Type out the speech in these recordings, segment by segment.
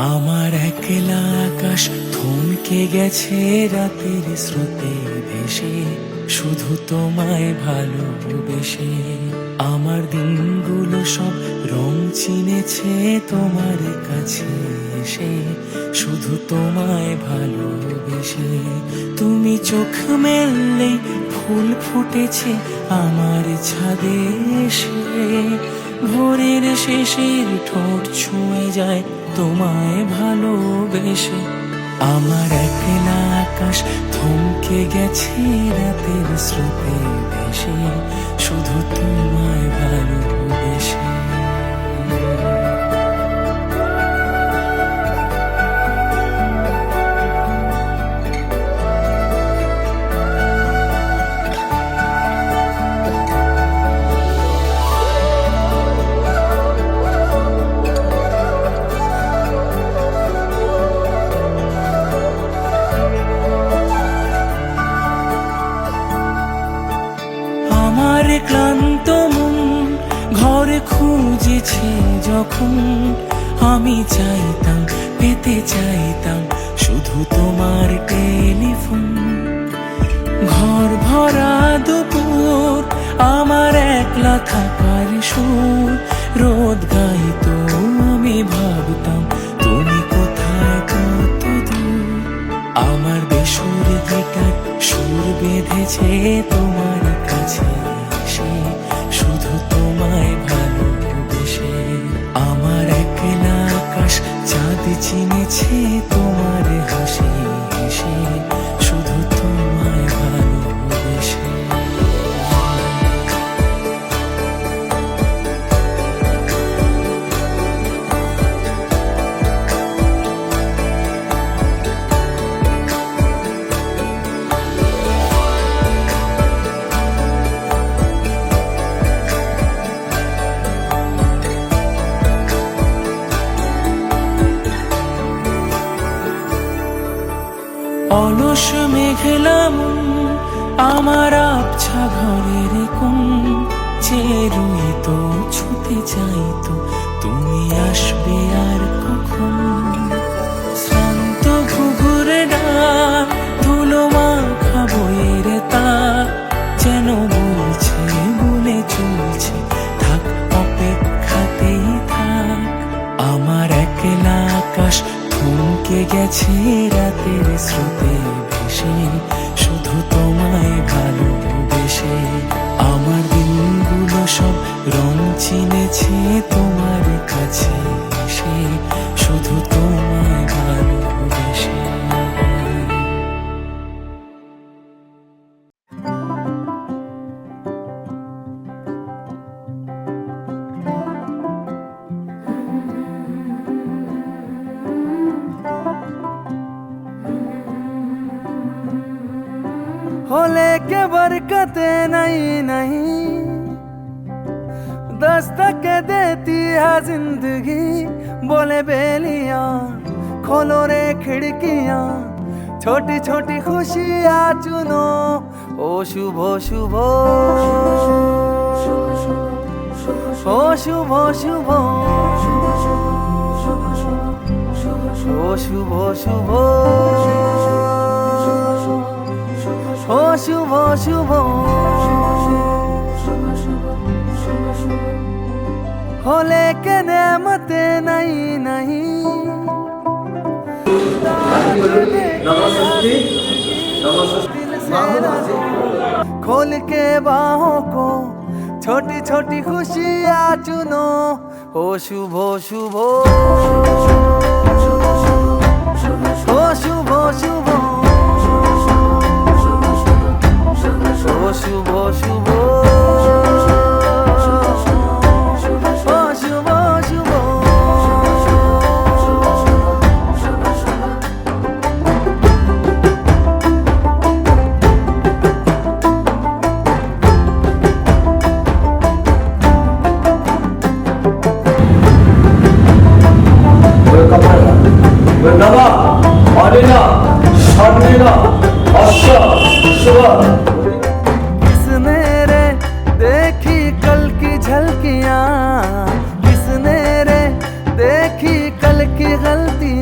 আমার একলা আকাশ থমকে গেছে রাতের স্রোতে ভেসে, শুধু তোমায় ভালোবেসে। আমার দিনগুলো সব রং চিনেছে তোমার কাছে এসে, শুধু তোমায় ভালোবেসে। তুমি চোখ মেললেই ফুল ফুটেছে আমার ছাদে এসে, ভোরের শেষের ঠোঁট ছুঁয়ে যায় তোমায় ভালোবেসে। আমার একলা আকাশ থমকে গেছে রাতের স্রোতে ভেসে, শুধু তোমায় ভালোবেসে। আমার ক্লান্ত মন ঘরে খুঁজেছে যখন, আমি চাইতাম পেতে চাইতাম শুধু তোমার টেলিফোন। ঘর ভরা দুপুর আমার একলা থাকার সুর, রোদ গাইতো আমি ভাবতাম তুমি কোথায় কত দূর। আমার বেসুর গিটার সুর বেঁধেছে তোমার কাছে এসে, শুধু তোমায় ভালোবেসে। আমার একলা আকাশ চাঁদ চিনেছে তোমার হাসি হেসে, শুধু তোমায় ভালোবেসে। অলস মেঘলা মন আমার আবছা ঘরের কোণ, চেয়ে রইতো ছুতে চাইতো তুমি আসবে আর কখন। শ্রান্ত ঘুঘুরে ডাক ধুলো মাখা বইয়ের তাক, যেন বলছে বলে চলছে থাক অপেক্ষাতেই থাক। আমার একলা আকাশ থমকে গেছে রাতের স্রোতে ভেসে, শুধু তোমায় ভালোবেসে। আমার দিনগুলো সব রং চিনেছে তোমার কাছে এসে, শুধু তোমায় ভালোবেসে। होले के बरकते नहीं नहीं, दस्तक देती है जिंदगी। बोले बेलियां खोलो रे खिड़कियां, छोटी छोटी खुशियां चुनो। ओ शुभ शुभ, ओ शुभ शुभ, ओ शुभ शुभ, ओ शुभ शुभ, हो लेके नेमते नहीं नहीं। खोल के बाहों को छोटी छोटी खुशियाँ चुनो। ओ शुभ शुभ, ओ शुभ शुभ, ओ शुभ शुभ, ओ शुभ शुभ। किसने रे देखी कल की झलकियाँ, किसने रे देखी कल की गलतियाँ।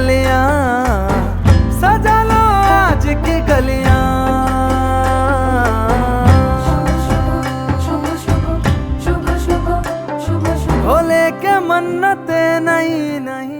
कलियां सजा लो आज की गलियां। भोले के मन्नते नहीं नहीं।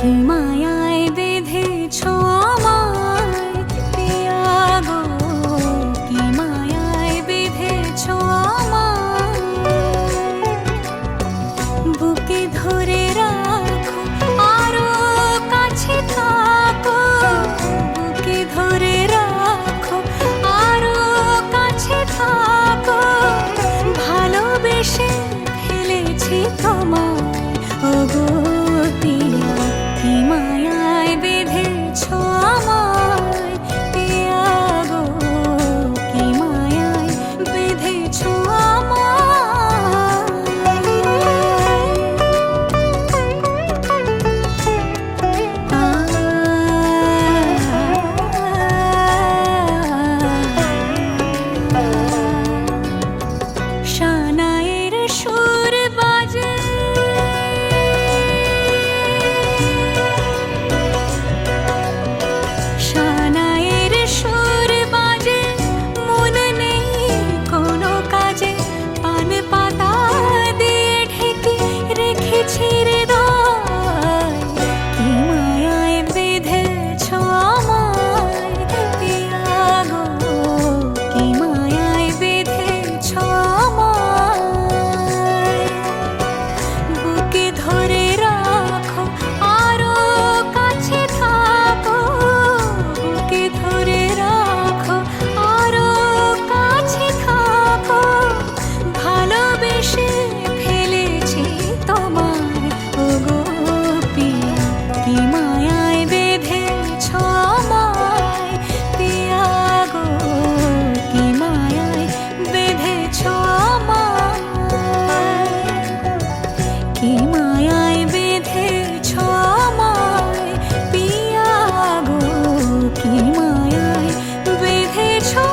কি মায়ায় বেঁধেছো আমায় পিয়া গো, কি মায়ায় বেঁধেছো আমায়, বুকে ধরে রাখো আরো কাছে থাকো, বুকে ধরে রাখো আরো কাছে থাকো, ভালোবেসে ফেলেছি তোমায় ওগো পিয়া, কি মায়ায় বেঁধেছো আমায় পিয়া গো, কি মায়ায় বেঁধেছো আমায়। শানায়ের সুর বাজে, শানায়ের সুর বাজে, মন নেই কোনো কাজে, পান পাতা দিয়ে ঢেকে রেখেছি হৃদয়, কি মায়ায় বেঁধেছো আমায় পিয়া গো, কি মায়ায় বেঁধেছো আমায়, বুকে ধরে রাখো আরো কাছে থাকো, বুকে ধরে রাখো আরো কাছে থাকো, ভালোবেসে ফেলেছি তোমায় ওগো পিয়া, কি মায়ায় বেঁধেছো আমায় পিয়া গো, কি মায়ায় বেঁধেছো আমায়, কি মায়ায় বেঁধেছো আমায় পিয়া গো, কি মায়ায় বেঁধেছো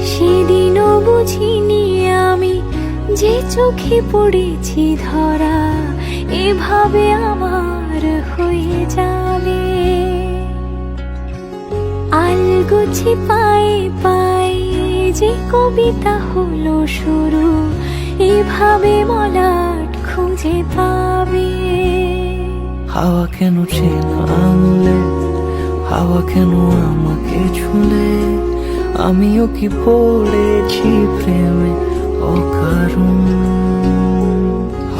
সেদিনও বুঝিনি আমি যে চোখে পড়েছি ধরা, এভাবে আমার হয়ে যাবে, আলগোছে পায়ে পায়ে যে কবিতা হলো শুরু, এভাবে মলাট খুঁজে পাবে। হাওয়া কেন চেনা আঙুলে, হাওয়া কেন আমাকে ছুলে, আমিও কি পড়েছি প্রেমে অকারণ।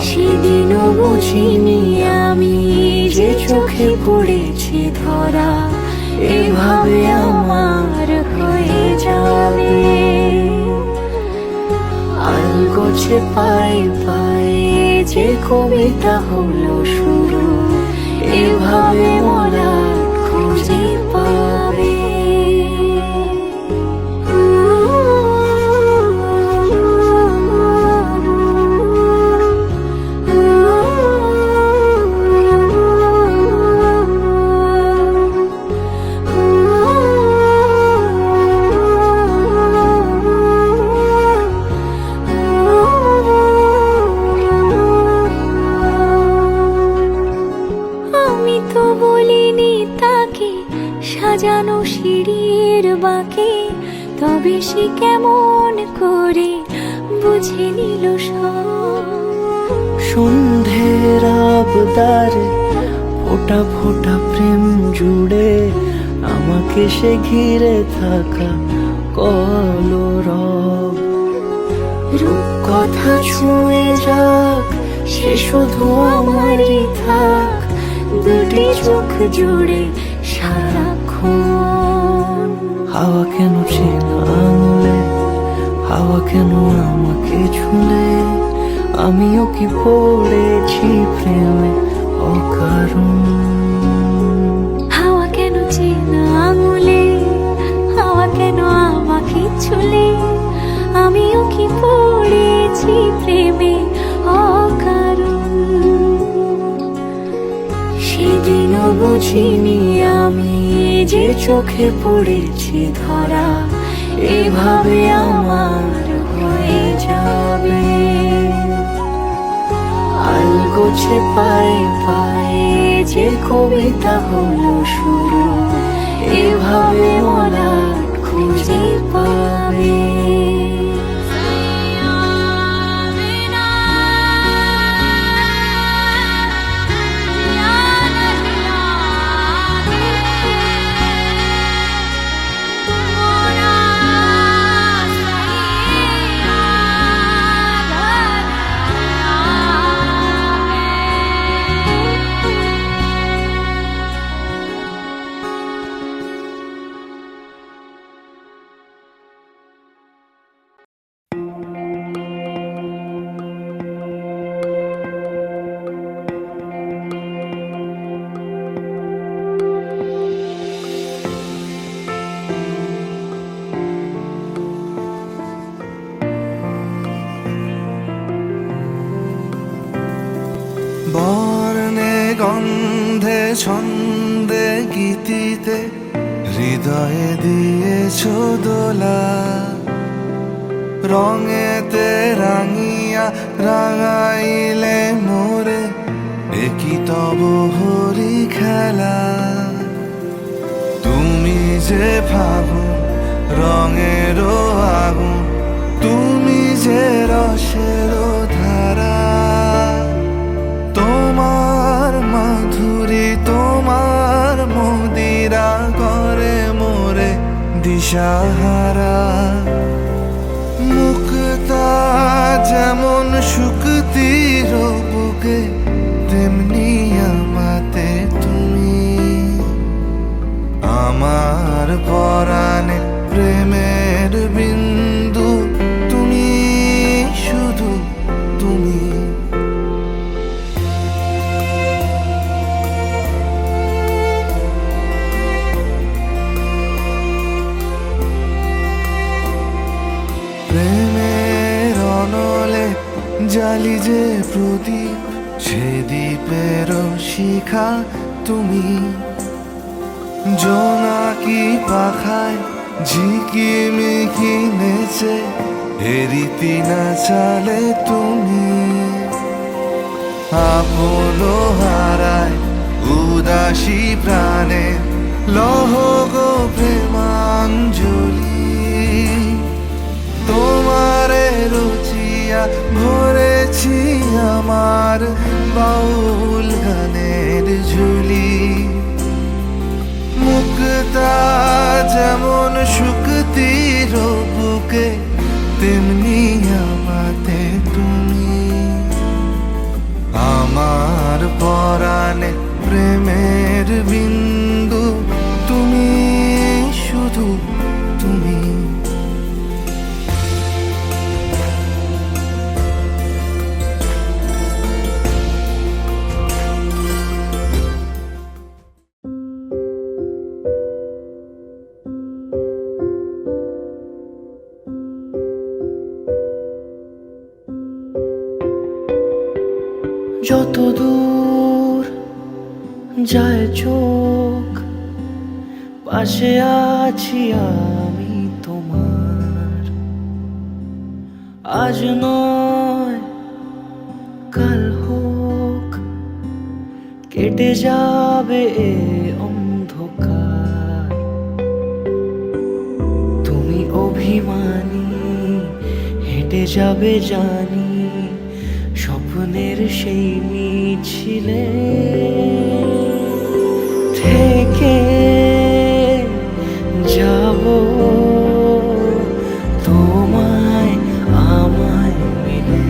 সেদিনও বুঝিনি আমি যে চোখে পড়েছি ধরা, এভাবে আমার হয়ে যাবে, আলগোছে পায়ে পায়ে যে কবিতা হলো শুরু, এভাবে মলাট খুঁজে পাবে। আমি তো বলিনি তাকে সাজানো সিঁড়ির বাঁকে, তবে সে কেমন করে বুঝে নিল সব। সন্ধ্যের আবদারে ফোটা ফোটা প্রেম জুড়ে আমাকে সে ঘিরে থাকা কলরব। রূপকথা ছুঁয়ে যাক সে শুধু আমারই থাক, দুটি চোখ জুড়ে সারাক্ষণ। হাওয়া কেন চেনা আঙুলে, হাওয়া কেন আমাকে ছুলে, আমিও কি পড়েছি প্রেমে অকারণ। হাওয়া কেন চেনা আঙুলে, হাওয়া কেন আমাকে ছুলে, আমিও কি পড়েছি প্রেমে অকারণ। সেদিনও বুঝিনি আমি যে চোখে পড়েছি ধরা, এভাবে আমার হয়ে যাবে। আলগোছে পায়ে পায়ে যে কবিতা হলো শুরু, এভাবে মলাট খুঁজে পাবে। বর্ণে গন্ধে ছন্দে গীতিতে হৃদয়ে দিয়েছ দোলা, রঙেতে রাঙিয়া রাঙাইলে মোরে, একই তব হরি খেলা। তুমি যে ফাগুন রঙেরও আগুন, তুমি যে রসেরও ধারা, তোমার মাধুরী তোমার মদিরা করে মোরে দিশাহারা। মুক্তা যেমন শুকতির বুকে, তেমনি আমাতে তুমি। আমার পরাণে প্রেমের বিন্দু, তুমি শুধু তুমি। প্রেমের অনলে জালি যে প্রদীপ, সে দ্বীপের শিখা তুমি। জোনাকি পাখায় ঝিকিমিকি নেচে, হেরিতি না চালে তুমি। আপন হারায় উদাসী প্রাণে, লহ গো প্রেমাঞ্জলি। তোমারে রুচিয়া ভরেছি আমার বাউল গানের ঝুলি। মুক্তা যেমন শুকতির বুকে, তেমনি আমাতে তুমি। আমার পরাণে প্রেমের বিন্দু, তুমি শুধু তুমি। যত দূর যায় চোখ, পাশে আছি আমি তোমার। আজ নয় কাল হোক, কেটে যাবে এ অন্ধকার। তুমি অভিমানী হেঁটে যাবে জানি, স্বপ্নের সেই মিছিলে থেকে যাব তোমায় আমায় মিলে।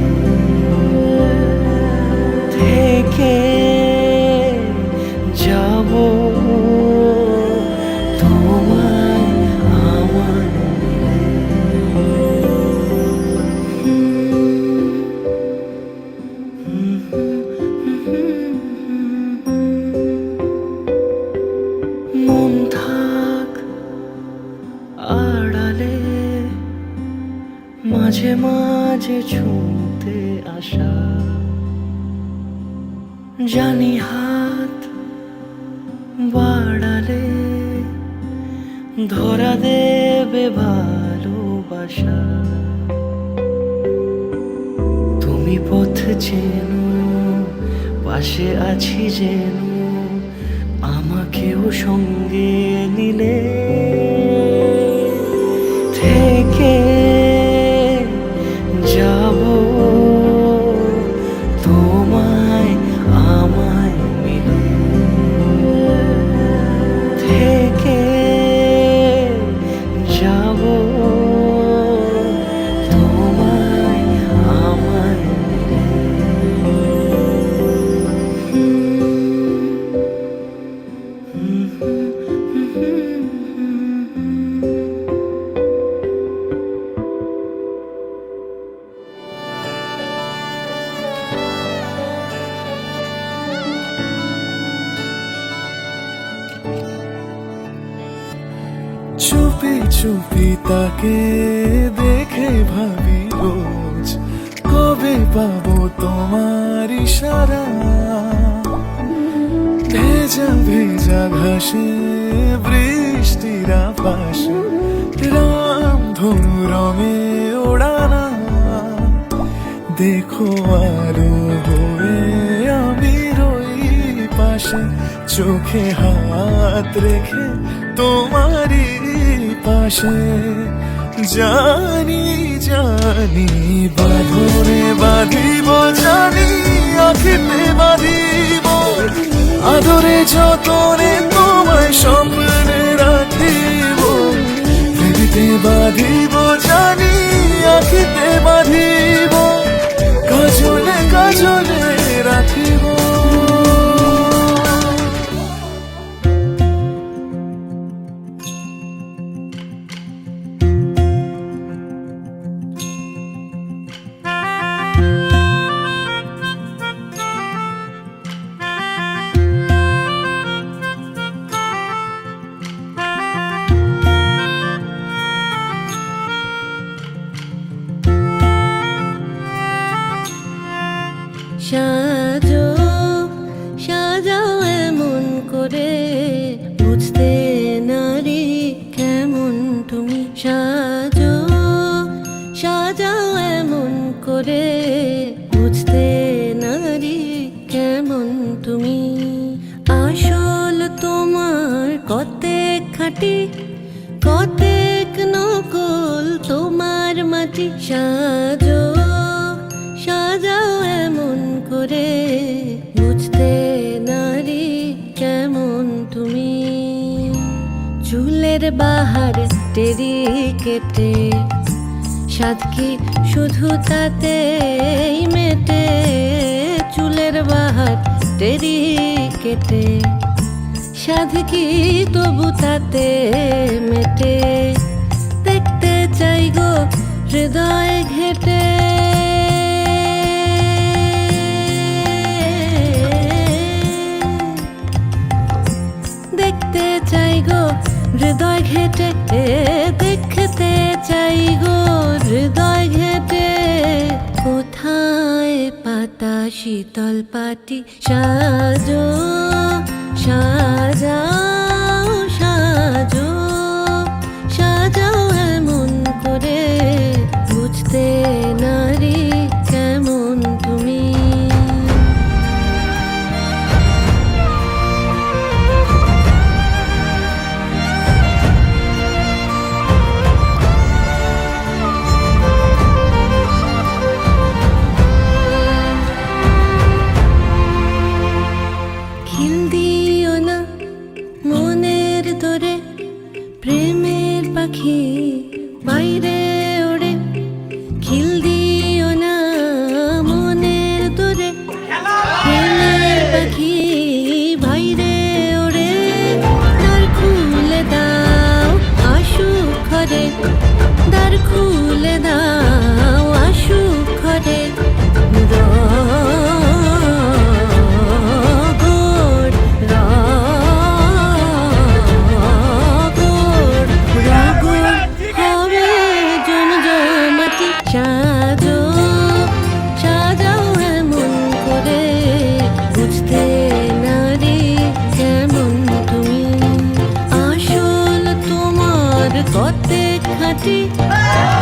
মাঝে মাঝে ছুঁতে আসা, জানি হাত বাড়ালে ধরা দেবে ভালোবাসা। তুমি পথ চেনো, পাশে আছি যেন, আমাকেও সঙ্গে নিলে থেকে যাব তোমায় আমায় মিলে, থেকে যাব তোমায় আমায় মিলে। চুপি চুপি তাকে দেখে ভাবি রোজ, কবে পাবো তোমার ইশারা। ভেজা ভেজা ঘাসে বৃষ্টির আভাসে রামধনু রঙে ওড়ানা। দেখো আলো হয়ে আমি রই পাশে, চোখে হাত রেখে তোমারই পাশে। জানি জানি বাঁধনে বাঁধিব, জানি আখিতে বাঁধিব, আদরে যতনে তোমায় স্বপ্নে রাখিব। হৃদিতে বাঁধিব, জানি আখিতে বাঁধিব, কাজলে কাজলে রাখিব। সাজো সাজাও এমন করে, বুঝতে নারী কেমন তুমি। সাজো সাজাও এমন করে, বুঝতে নারী কেমন তুমি। আসল তোমার কতেক খাঁটি, কতেক নকল তোমার মাটি। সাজো সাজাও এমন করে, বুঝতে নারী কেমন তুমি। চুলের বাহার টেরি কেটে, সাদ কি শুধু তাতেই মেটে। চুলের বাহার টেরি কেটে, সাদ কি তবু তাতে মেটে। দেখতে চাই গো হৃদয় ঘেটে, দেখতে চাই গো হৃদয় ঘেটে, দেখতে চাই গো হৃদয় ঘেটে। কোথায় পাতা শীতল পাটি, সাজো সাজাও সাজো সাজাও এমন করে, বুঝতে নারী কেমন তুমি। খিল দিও না মনের দরে, প্রেমের পাখি বাইরে ওড়ে। খিল দিও না মনের দরে, প্রেমের পাখি বাইরে ওড়ে। দ্বার খুলে দাও আসুক ঘরে, দ্বার খুলে দাও আসুক ঘরে। রগর রগর কতেক খাঁটি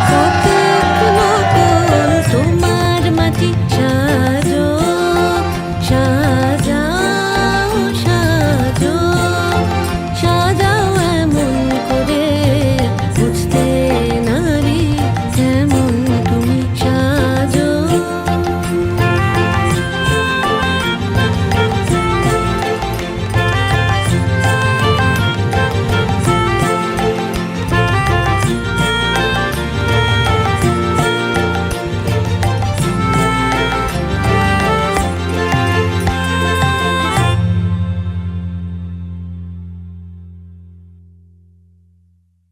কতেক নকল তোমার মাটি সাজ